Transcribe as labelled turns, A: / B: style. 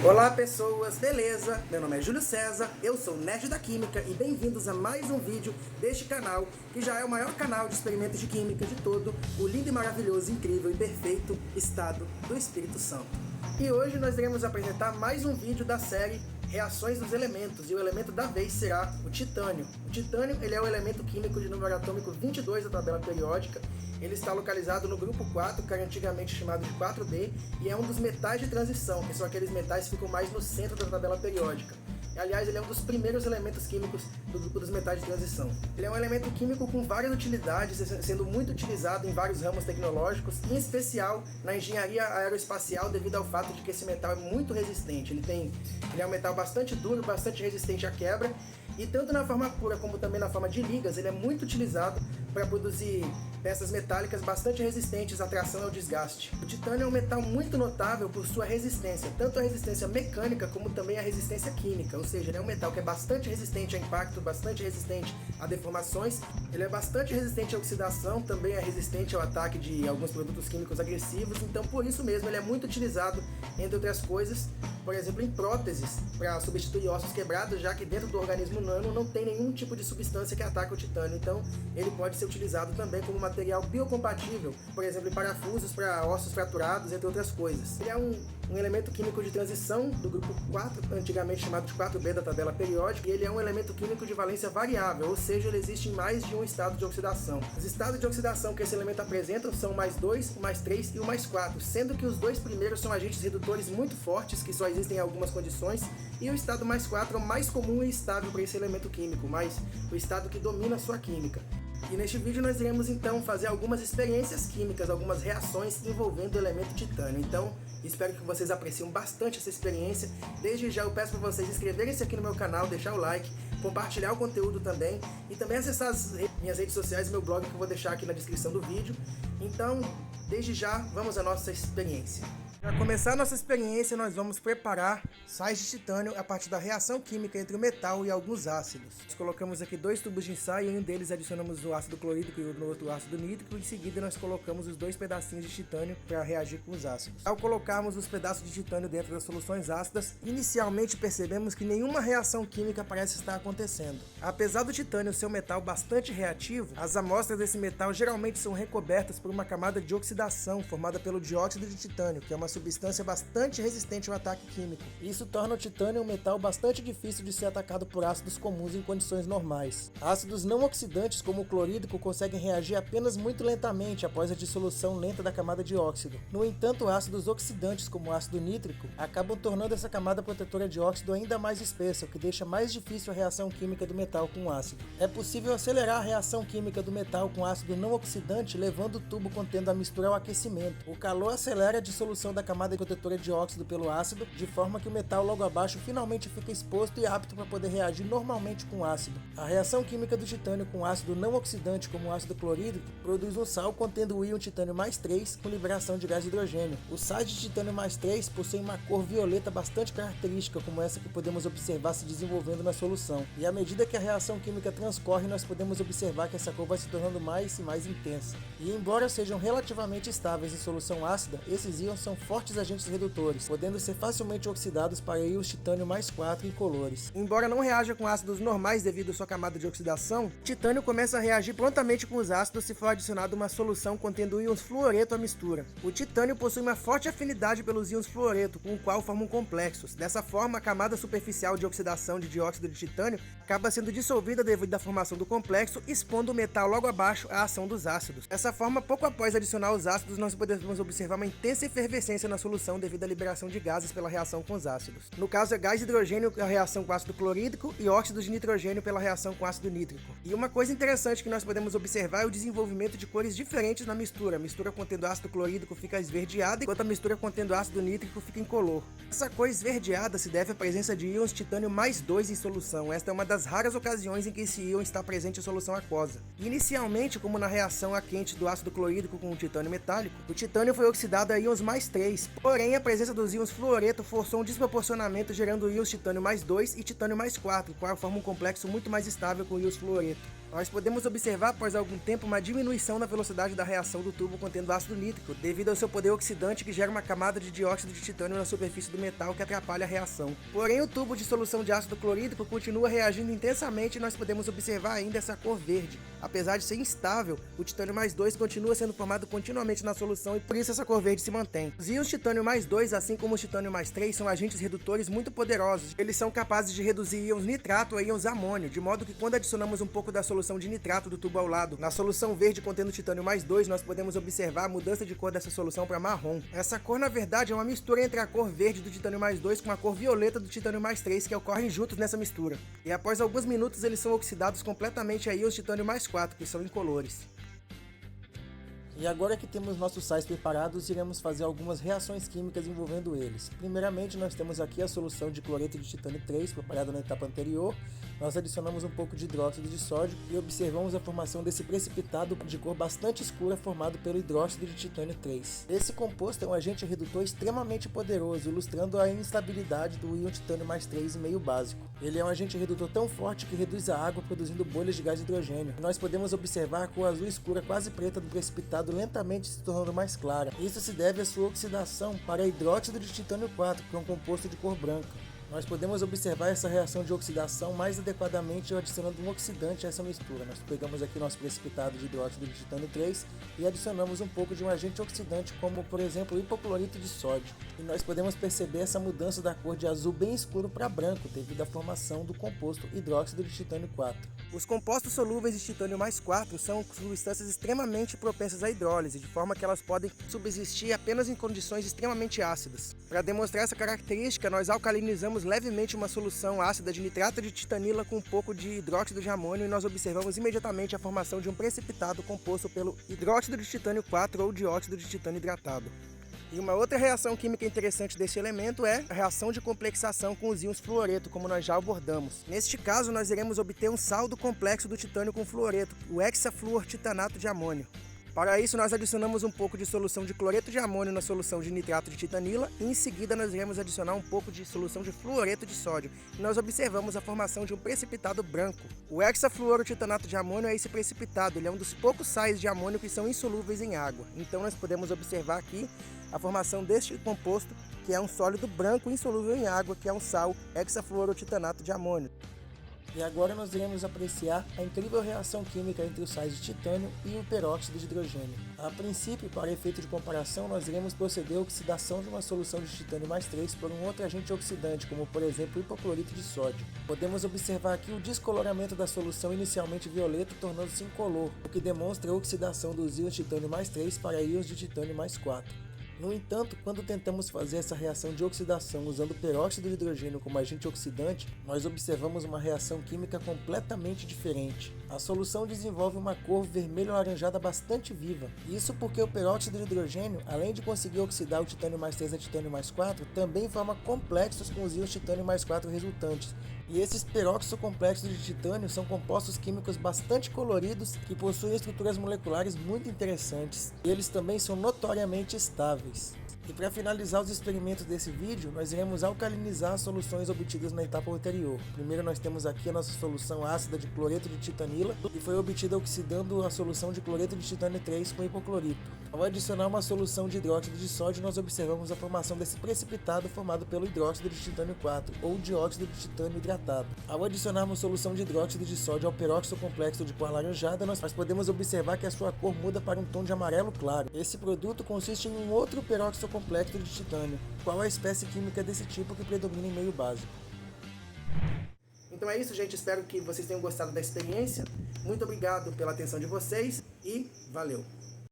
A: Olá pessoas, beleza? Meu nome é Júlio César, eu sou Nerd da Química e bem-vindos a mais um vídeo deste canal, que já é o maior canal de experimentos de química de todo o lindo e maravilhoso, incrível e perfeito estado do Espírito Santo. E hoje nós iremos apresentar mais um vídeo da série Reações dos Elementos, e o elemento da vez será o titânio. O titânio ele é o elemento químico de número atômico 22 da tabela periódica. Ele está localizado no grupo 4, que era antigamente chamado de 4D, e é um dos metais de transição, que são aqueles metais que ficam mais no centro da tabela periódica. Aliás, ele é um dos primeiros elementos químicos do grupo dos metais de transição. Ele é um elemento químico com várias utilidades, sendo muito utilizado em vários ramos tecnológicos, em especial na engenharia aeroespacial, devido ao fato de que esse metal é muito resistente. Ele é um metal bastante duro, bastante resistente à quebra, e tanto na forma pura como também na forma de ligas, ele é muito utilizado para produzir peças metálicas bastante resistentes à tração e ao desgaste. O titânio é um metal muito notável por sua resistência, tanto a resistência mecânica como também a resistência química, ou seja, ele é um metal que é bastante resistente a impacto, bastante resistente a deformações, ele é bastante resistente à oxidação, também é resistente ao ataque de alguns produtos químicos agressivos, então por isso mesmo ele é muito utilizado, entre outras coisas, por exemplo, em próteses, para substituir ossos quebrados, já que dentro do organismo humano não tem nenhum tipo de substância que ataque o titânio, então ele pode ser utilizado também como material biocompatível, por exemplo, em parafusos para ossos fraturados, entre outras coisas. Ele é um elemento químico de transição do grupo 4, antigamente chamado de 4B da tabela periódica, e ele é um elemento químico de valência variável, ou seja, ele existe em mais de um estado de oxidação. Os estados de oxidação que esse elemento apresenta são o +2, o +3 e o +4, sendo que os dois primeiros são agentes redutores muito fortes, que só existem em algumas condições, e o estado +4 é o mais comum e estável para esse elemento químico, mas o estado que domina a sua química. E neste vídeo nós iremos então fazer algumas experiências químicas, algumas reações envolvendo o elemento titânio. Então, espero que vocês apreciem bastante essa experiência. Desde já eu peço para vocês inscreverem-se aqui no meu canal, deixar o like, compartilhar o conteúdo também e também acessar minhas redes sociais e meu blog, que eu vou deixar aqui na descrição do vídeo. Então, desde já, vamos à nossa experiência. Para começar a nossa experiência, nós vamos preparar sais de titânio a partir da reação química entre o metal e alguns ácidos. Nós colocamos aqui 2 tubos de ensaio, em um deles adicionamos o ácido clorídrico e no outro o ácido nítrico, e em seguida nós colocamos os 2 pedacinhos de titânio para reagir com os ácidos. Ao colocarmos os pedaços de titânio dentro das soluções ácidas, inicialmente percebemos que nenhuma reação química parece estar acontecendo. Apesar do titânio ser um metal bastante reativo, as amostras desse metal geralmente são recobertas por uma camada de oxidação formada pelo dióxido de titânio, que é uma substância bastante resistente ao ataque químico. Isso torna o titânio um metal bastante difícil de ser atacado por ácidos comuns em condições normais. Ácidos não oxidantes, como o clorídrico, conseguem reagir apenas muito lentamente após a dissolução lenta da camada de óxido. No entanto, ácidos oxidantes, como o ácido nítrico, acabam tornando essa camada protetora de óxido ainda mais espessa, o que deixa mais difícil a reação química do metal com o ácido. É possível acelerar a reação química do metal com ácido não oxidante levando o tubo contendo a mistura ao aquecimento. O calor acelera a dissolução da camada protetora de óxido pelo ácido, de forma que o metal logo abaixo finalmente fica exposto e apto para poder reagir normalmente com o ácido. A reação química do titânio com ácido não oxidante, como o ácido clorídrico, produz um sal contendo o íon titânio +3 com liberação de gás hidrogênio. Os sais de titânio +3 possuem uma cor violeta bastante característica, como essa que podemos observar se desenvolvendo na solução. E à medida que a reação química transcorre, nós podemos observar que essa cor vai se tornando mais e mais intensa. E embora sejam relativamente estáveis em solução ácida, esses íons são fortes agentes redutores, podendo ser facilmente oxidados para íons titânio +4 incolores. Embora não reaja com ácidos normais devido à sua camada de oxidação, o titânio começa a reagir prontamente com os ácidos se for adicionado uma solução contendo íons fluoreto à mistura. O titânio possui uma forte afinidade pelos íons fluoreto, com o qual formam complexos. Dessa forma, a camada superficial de oxidação de dióxido de titânio acaba sendo dissolvida devido à formação do complexo, expondo o metal logo abaixo à ação dos ácidos. Dessa forma, pouco após adicionar os ácidos, nós podemos observar uma intensa efervescência na solução devido à liberação de gases pela reação com os ácidos. No caso, é gás hidrogênio pela reação com ácido clorídrico e óxido de nitrogênio pela reação com ácido nítrico. E uma coisa interessante que nós podemos observar é o desenvolvimento de cores diferentes na mistura. A mistura contendo ácido clorídrico fica esverdeada, enquanto a mistura contendo ácido nítrico fica incolor. Essa cor esverdeada se deve à presença de íons titânio +2 em solução. Esta é uma das raras ocasiões em que esse íon está presente em solução aquosa. Inicialmente, como na reação a quente do ácido clorídrico com o titânio metálico, o titânio foi oxidado a íons +3, porém a presença dos íons fluoreto forçou um desproporcionamento, gerando íons titânio +2 e titânio +4, o qual forma um complexo muito mais estável com íons fluoreto. Nós podemos observar após algum tempo uma diminuição na velocidade da reação do tubo contendo ácido nítrico, devido ao seu poder oxidante que gera uma camada de dióxido de titânio na superfície do metal que atrapalha a reação. Porém, o tubo de solução de ácido clorídrico continua reagindo intensamente e nós podemos observar ainda essa cor verde. Apesar de ser instável, o titânio mais 2 continua sendo formado continuamente na solução e por isso essa cor verde se mantém. Os íons titânio mais 2, assim como o titânio mais 3, são agentes redutores muito poderosos. Eles são capazes de reduzir íons nitrato a íons amônio, de modo que quando adicionamos um pouco da solução de nitrato do tubo ao lado, na solução verde contendo titânio mais 2, nós podemos observar a mudança de cor dessa solução para marrom. Essa cor, na verdade, é uma mistura entre a cor verde do titânio mais 2 com a cor violeta do titânio mais 3, que ocorrem juntos nessa mistura. E após alguns minutos eles são oxidados completamente a íons titânio mais 4, que são incolores. E agora que temos nossos sais preparados, iremos fazer algumas reações químicas envolvendo eles. Primeiramente, nós temos aqui a solução de cloreto de titânio 3, preparada na etapa anterior. Nós adicionamos um pouco de hidróxido de sódio e observamos a formação desse precipitado de cor bastante escura formado pelo hidróxido de titânio 3. Esse composto é um agente redutor extremamente poderoso, ilustrando a instabilidade do íon titânio mais 3 meio básico. Ele é um agente redutor tão forte que reduz a água produzindo bolhas de gás de hidrogênio. Nós podemos observar a cor azul escura quase preta do precipitado lentamente se tornando mais clara. Isso se deve à sua oxidação para hidróxido de titânio 4, que é um composto de cor branca. Nós podemos observar essa reação de oxidação mais adequadamente adicionando um oxidante a essa mistura. Nós pegamos aqui nosso precipitado de hidróxido de titânio 3 e adicionamos um pouco de um agente oxidante como, por exemplo, o hipoclorito de sódio. E nós podemos perceber essa mudança da cor de azul bem escuro para branco devido à formação do composto hidróxido de titânio 4. Os compostos solúveis de titânio mais 4 são substâncias extremamente propensas à hidrólise, de forma que elas podem subsistir apenas em condições extremamente ácidas. Para demonstrar essa característica, nós alcalinizamos levemente uma solução ácida de nitrato de titanila com um pouco de hidróxido de amônio e nós observamos imediatamente a formação de um precipitado composto pelo hidróxido de titânio 4 ou dióxido de titânio hidratado. E uma outra reação química interessante desse elemento é a reação de complexação com os íons fluoreto, como nós já abordamos. Neste caso, nós iremos obter um saldo complexo do titânio com fluoreto, o hexafluortitanato de amônio. Para isso, nós adicionamos um pouco de solução de cloreto de amônio na solução de nitrato de titanila e em seguida nós iremos adicionar um pouco de solução de fluoreto de sódio e nós observamos a formação de um precipitado branco. O hexafluorotitanato de amônio é esse precipitado, ele é um dos poucos sais de amônio que são insolúveis em água. Então nós podemos observar aqui a formação deste composto, que é um sólido branco insolúvel em água, que é um sal hexafluorotitanato de amônio. E agora nós iremos apreciar a incrível reação química entre os sais de titânio e o peróxido de hidrogênio. A princípio, para efeito de comparação, nós iremos proceder à oxidação de uma solução de titânio mais 3 por um outro agente oxidante, como por exemplo o hipoclorito de sódio. Podemos observar aqui o descoloramento da solução inicialmente violeta tornando-se incolor, o que demonstra a oxidação dos íons titânio mais 3 para íons de titânio mais 4. No entanto, quando tentamos fazer essa reação de oxidação usando peróxido de hidrogênio como agente oxidante, nós observamos uma reação química completamente diferente. A solução desenvolve uma cor vermelho-alaranjada bastante viva. Isso porque o peróxido de hidrogênio, além de conseguir oxidar o titânio mais 3 a titânio mais 4, também forma complexos com os íons titânio mais 4 resultantes. E esses peróxidos complexos de titânio são compostos químicos bastante coloridos que possuem estruturas moleculares muito interessantes. E eles também são notoriamente estáveis. E para finalizar os experimentos desse vídeo, nós iremos alcalinizar as soluções obtidas na etapa anterior. Primeiro nós temos aqui a nossa solução ácida de cloreto de titanila, que foi obtida oxidando a solução de cloreto de titânio 3 com hipoclorito. Ao adicionar uma solução de hidróxido de sódio, nós observamos a formação desse precipitado formado pelo hidróxido de titânio 4, ou dióxido de titânio hidratado. Ao adicionarmos solução de hidróxido de sódio ao peróxido complexo de cor alaranjada, nós podemos observar que a sua cor muda para um tom de amarelo claro. Esse produto consiste em um outro peróxido complexo de titânio, qual a espécie química desse tipo que predomina em meio básico. Então é isso, gente. Espero que vocês tenham gostado da experiência. Muito obrigado pela atenção de vocês e valeu!